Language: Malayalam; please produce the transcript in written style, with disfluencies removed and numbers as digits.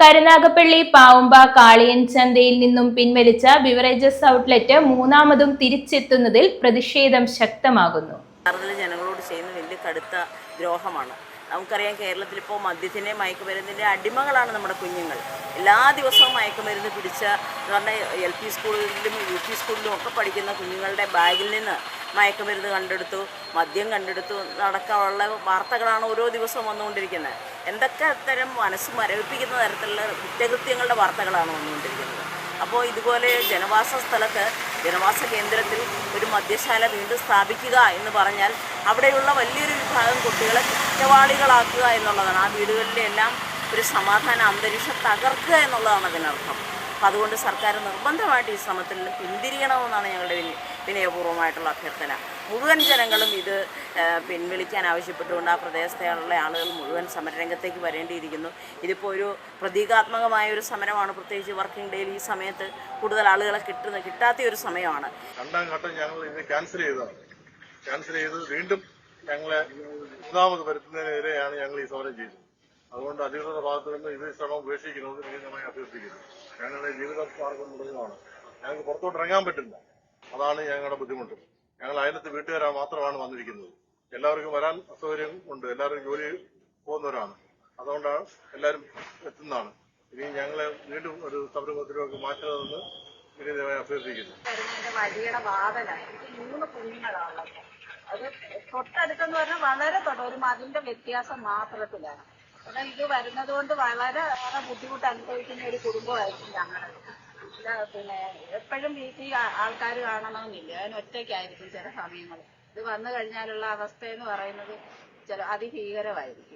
കരുനാഗപ്പള്ളി പാവുമ്പ കാളിയൻ ചന്തയിൽ നിന്നും പിൻവലിച്ച ബിവറേജസ് ഔട്ട്ലെറ്റ് മൂന്നാമതും തിരിച്ചെത്തുന്നതിൽ പ്രതിഷേധം ശക്തമാകുന്നു. ജനങ്ങളോട് ചെയ്യുന്ന വലിയ കടുത്ത ദ്രോഹമാണ്. നമുക്കറിയാം, കേരളത്തിൽ ഇപ്പോൾ മദ്യത്തിൻ്റെ മയക്കുമരുന്നിൻ്റെ അടിമകളാണ് നമ്മുടെ കുഞ്ഞുങ്ങൾ. എല്ലാ ദിവസവും മയക്കുമരുന്ന് പിടിച്ച എന്ന് പറഞ്ഞാൽ LP സ്കൂളിലും UP സ്കൂളിലും ഒക്കെ പഠിക്കുന്ന കുഞ്ഞുങ്ങളുടെ ബാഗിൽ നിന്ന് മയക്കുമരുന്ന് കണ്ടെടുത്തു, മദ്യം കണ്ടെടുത്തു അടക്കമുള്ള വാർത്തകളാണ് ഓരോ ദിവസവും വന്നുകൊണ്ടിരിക്കുന്നത്. എന്തൊക്കെ തരം മനസ്സ് മരവിപ്പിക്കുന്ന തരത്തിലുള്ള കുറ്റകൃത്യങ്ങളുടെ വാർത്തകളാണ് വന്നുകൊണ്ടിരിക്കുന്നത്. അപ്പോൾ ഇതുപോലെ ജനവാസ കേന്ദ്രത്തിൽ ഒരു മദ്യശാല വീണ്ടും സ്ഥാപിക്കുക എന്ന് പറഞ്ഞാൽ അവിടെയുള്ള വലിയൊരു വിഭാഗം കുട്ടികളെ കുറ്റവാളികളാക്കുക എന്നുള്ളതാണ്. ആ വീടുകളിലെല്ലാം ഒരു സമാധാന അന്തരീക്ഷം തകർക്കുക എന്നുള്ളതാണ് അതിനർത്ഥം. അപ്പോൾ അതുകൊണ്ട് സർക്കാർ നിർബന്ധമായിട്ട് ഈ ശ്രമത്തിൽ നിന്ന് പിന്തിരിയണമെന്നാണ് ഞങ്ങളുടെ വിനയപൂർവ്വമായിട്ടുള്ള അഭ്യർത്ഥന. മുഴുവൻ ജനങ്ങളും ഇത് പിൻവലിക്കാൻ ആവശ്യപ്പെട്ടുകൊണ്ട് ആ പ്രദേശത്തുള്ള ആളുകൾ മുഴുവൻ സമരരംഗത്തേക്ക് വരേണ്ടിയിരിക്കുന്നു. ഇതിപ്പോൾ ഒരു പ്രതീകാത്മകമായ ഒരു സമരമാണ്. പ്രത്യേകിച്ച് വർക്കിംഗ് ഡേയിൽ ഈ സമയത്ത് കൂടുതൽ ആളുകളെ കിട്ടാത്ത ഒരു സമയമാണ്. രണ്ടാം ഘട്ടം ഞങ്ങൾ ഇത് ക്യാൻസൽ ചെയ്ത് വീണ്ടും ഞങ്ങളെ മൂന്നാമത് വരുത്തുന്നതിനെതിരെയാണ് ഞങ്ങൾ ഈ സമരം ചെയ്തത്. അതുകൊണ്ട് അധികൃതരുടെ ഭാഗത്തു നിന്ന് ഇത് ശ്രമം ഉപേക്ഷിക്കുന്നത് വിനീതമായി അഭ്യർത്ഥിക്കുന്നു. ഞങ്ങളുടെ ജീവിത മാർഗം മുഴുവനാണ്. ഞങ്ങൾക്ക് പുറത്തോട്ട് ഇറങ്ങാൻ പറ്റില്ല. അതാണ് ഞങ്ങളുടെ ബുദ്ധിമുട്ട്. ഞങ്ങൾ അയലത്ത് വീട്ടുകാരാ മാത്രമാണ് വന്നിരിക്കുന്നത്. എല്ലാവർക്കും വരാൻ അസൗകര്യം ഉണ്ട്. എല്ലാവരും ജോലി പോകുന്നവരാണ്. അതുകൊണ്ടാണ് എല്ലാവരും എത്തുന്നതാണ്. ഇനി ഞങ്ങളെ വീണ്ടും ഒരു സമരത്തിലേക്ക് മാറ്റുന്നതെന്ന് വിനീതമായി അഭ്യർത്ഥിക്കുന്നു. വലിയുടെ വാതലാണ്. എനിക്ക് 3 കുഞ്ഞുങ്ങളാണുള്ളത്. അത് തൊട്ടടുത്തെന്ന് പറഞ്ഞാൽ വളരെ ഒരു മതിന്റെ വ്യത്യാസം മാത്രത്തിലാണ്. എന്നാൽ ഇത് വരുന്നത് കൊണ്ട് വളരെ ബുദ്ധിമുട്ട് അനുഭവിക്കുന്ന ഒരു കുടുംബമായിരിക്കും ഞങ്ങളത്. പിന്നെ എപ്പോഴും വീട്ടിൽ ആൾക്കാർ കാണണമെന്നില്ല, അതിനൊറ്റയ്ക്കായിരിക്കും ചില സമയങ്ങൾ. ഇത് വന്നു കഴിഞ്ഞാലുള്ള അവസ്ഥ എന്ന് പറയുന്നത് അതിഭീകരമായിരിക്കും.